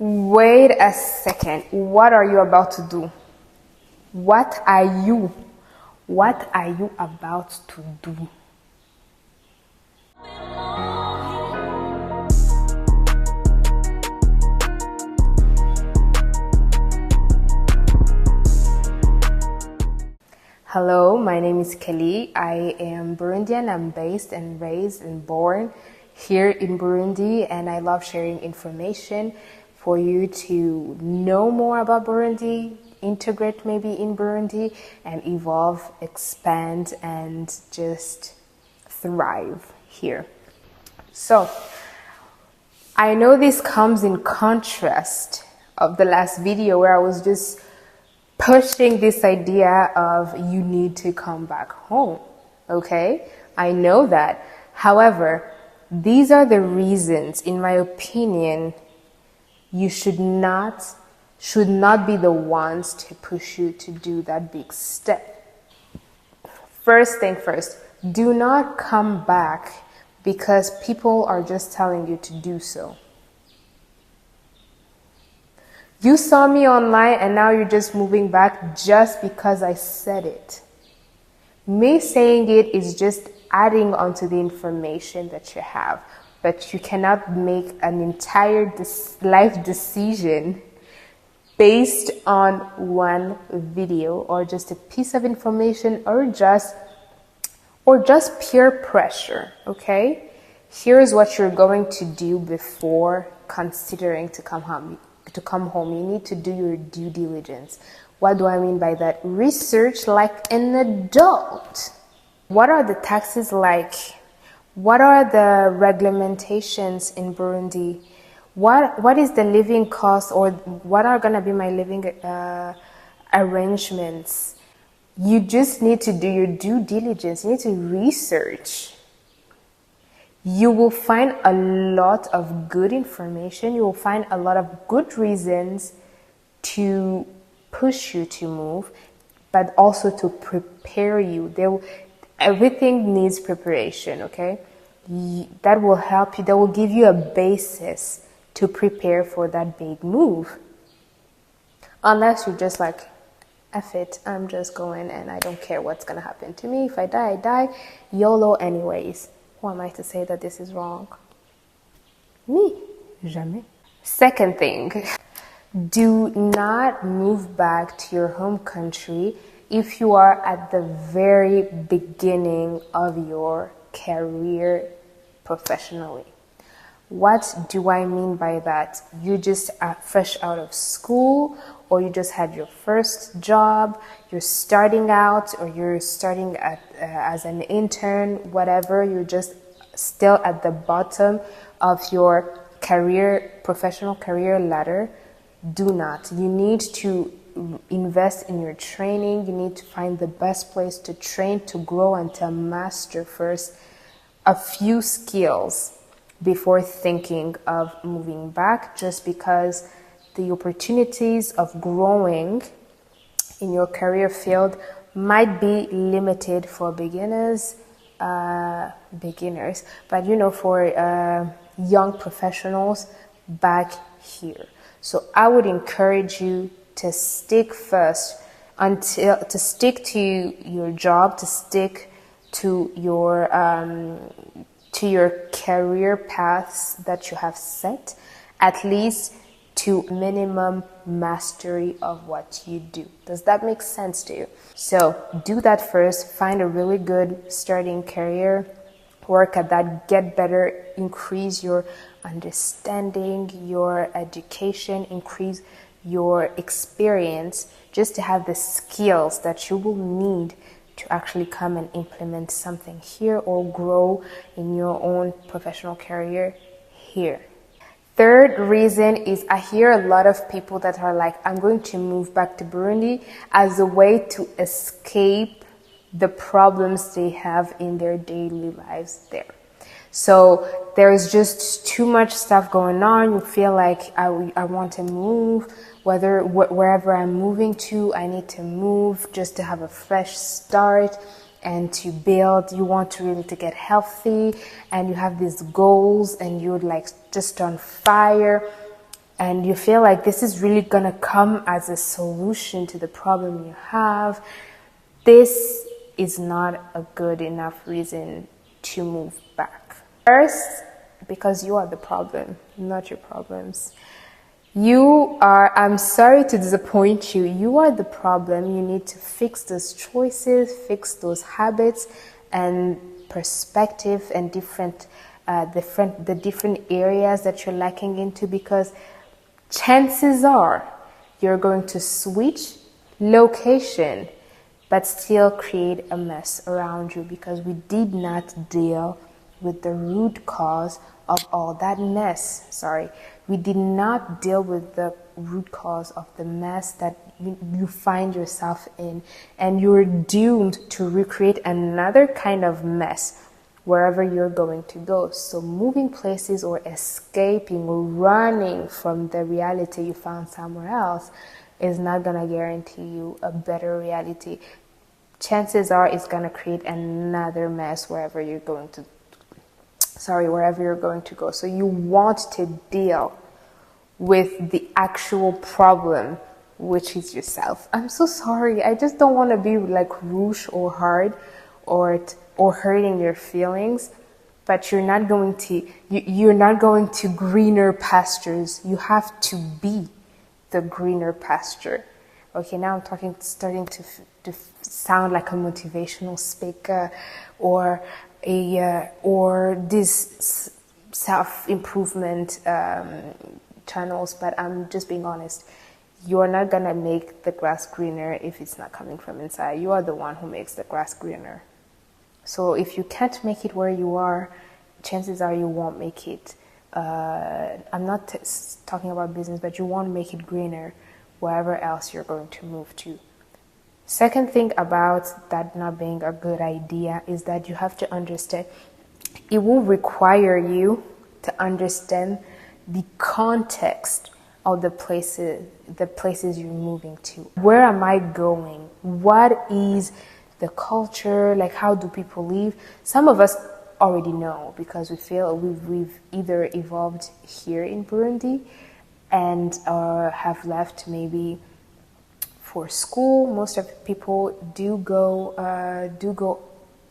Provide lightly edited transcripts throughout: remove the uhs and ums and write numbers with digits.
Wait a second. What are you about to do? What are you about to do? Hello, my name is Kelly. I am Burundian. I'm based and raised and born here in Burundi, and I love sharing information for you to know more about Burundi, integrate maybe in Burundi, and evolve, expand, and just thrive here. So, I know this comes in contrast of the last video where I was just pushing this idea of you need to come back home. Okay, I know that. However, these are the reasons, in my opinion, you should not be the ones to push you to do that big step. First thing first, do not come back because people are just telling you to do so. You saw me online and now you're just moving back just because I said it. Me saying it is just adding onto the information that you have, but you cannot make an entire life decision based on one video or just a piece of information or just peer pressure, okay? Here's what you're going to do before considering to come home. You need to do your due diligence. What do I mean by that? Research like an adult. What are the taxes like? What are the regulations in Burundi? What is the living cost, or what are going to be my living arrangements? You just need to do your due diligence. You need to research. You will find a lot of good information. You will find a lot of good reasons to push you to move, but also to prepare you. Everything needs preparation, okay? That will help you. That will give you a basis to prepare for that big move. Unless you're just like, F it, I'm just going and I don't care what's going to happen to me. If I die, I die. YOLO anyways. Who am I to say that this is wrong? Me. Jamais. Second thing, do not move back to your home country if you are at the very beginning of your career professionally. What do I mean by that? You just are fresh out of school, or you just had your first job, you're starting out, or you're starting as an intern, whatever, you're just still at the bottom of your professional career ladder. Do not. You need to invest in your training. You need to find the best place to train, to grow, and to master first a few skills before thinking of moving back, just because the opportunities of growing in your career field might be limited for beginners, but for young professionals back here. So I would encourage you to stick to your job, to stick to your career paths that you have set, at least to minimum mastery of what you do. Does that make sense to you? So do that first. Find a really good starting career. Work at that. Get better. Increase your understanding, your education, increase your experience, just to have the skills that you will need to actually come and implement something here or grow in your own professional career here. Third reason is, I hear a lot of people that are like, I'm going to move back to Burundi as a way to escape the problems they have in their daily lives there. So there's just too much stuff going on. You feel like I want to move, wherever I'm moving to, I need to move just to have a fresh start and to build. You want to really to get healthy, and you have these goals and you're like just on fire. and you feel like this is really gonna come as a solution to the problem you have, this is not a good enough reason to move back. First, because you are the problem, not your problems. I'm sorry to disappoint you. You are the problem. You need to fix those choices, fix those habits and perspective and the different areas that you're lacking into, because chances are you're going to switch location but still create a mess around you, because we did not deal with the root cause of all that mess. We did not deal with the root cause of the mess that you find yourself in, and you're doomed to recreate another kind of mess wherever you're going to go. So moving places or escaping or running from the reality you found somewhere else is not going to guarantee you a better reality. Chances are it's going to create another mess wherever you're going to go. So you want to deal with the actual problem, which is yourself. I'm so sorry. I just don't want to be like rude or hard or hurting your feelings, but you're not going to greener pastures. You have to be the greener pasture. Okay, now I'm starting to sound like a motivational speaker or this self-improvement channels, but I'm just being honest. You're not gonna make the grass greener if it's not coming from inside. You are the one who makes the grass greener. So if you can't make it where you are, chances are you won't make it. I'm not talking about business, but you won't make it greener wherever else you're going to move to. Second thing about that not being a good idea is that you have to understand, it will require you to understand the context of the places you're moving to. Where am I going? What is the culture? Like, how do people live? Some of us already know, because we feel we've either evolved here in Burundi and have left maybe for school. Most of the people do go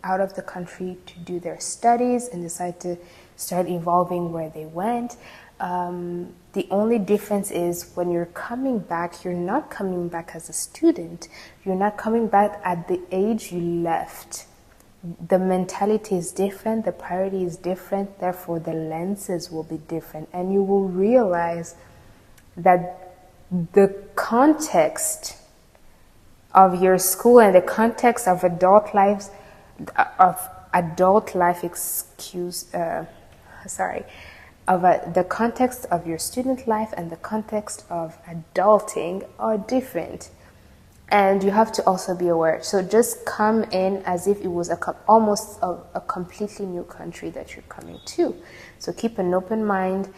out of the country to do their studies and decide to start evolving where they went. The only difference is when you're coming back, you're not coming back as a student. You're not coming back at the age you left. The mentality is different, the priority is different, therefore the lenses will be different. And you will realize that the context of your school and the context of adult life, the context of your student life and the context of adulting are different. And you have to also be aware. So just come in as if it was almost a completely new country that you're coming to. So keep an open mind,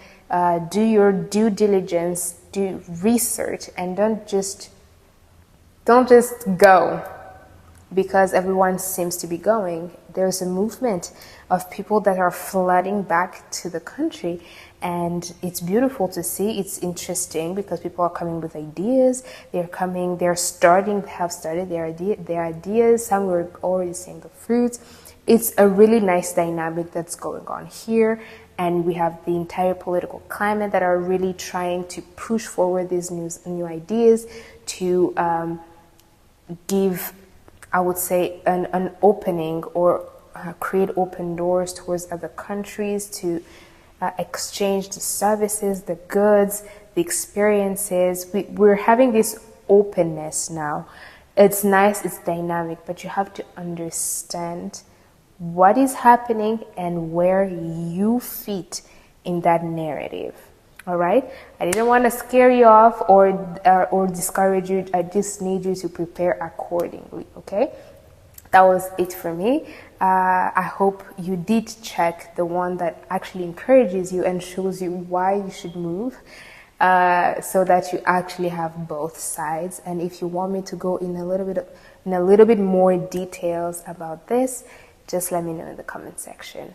do your due diligence, do research, and don't just go because everyone seems to be going. There's a movement of people that are flooding back to the country, and it's beautiful to see. It's interesting because people are coming with ideas. They have started their ideas. Some were already seeing the fruits. It's a really nice dynamic that's going on here, and we have the entire political climate that are really trying to push forward these new ideas to give, I would say, an opening or create open doors towards other countries to exchange the services, the goods, the experiences. We're having this openness now. It's nice, it's dynamic, but you have to understand what is happening and where you fit in that narrative. All right? I didn't want to scare you off or discourage you. I just need you to prepare accordingly, okay? That was it for me. I hope you did check the one that actually encourages you and shows you why you should move, so that you actually have both sides. And if you want me to go in a little bit more details about this, just let me know in the comment section.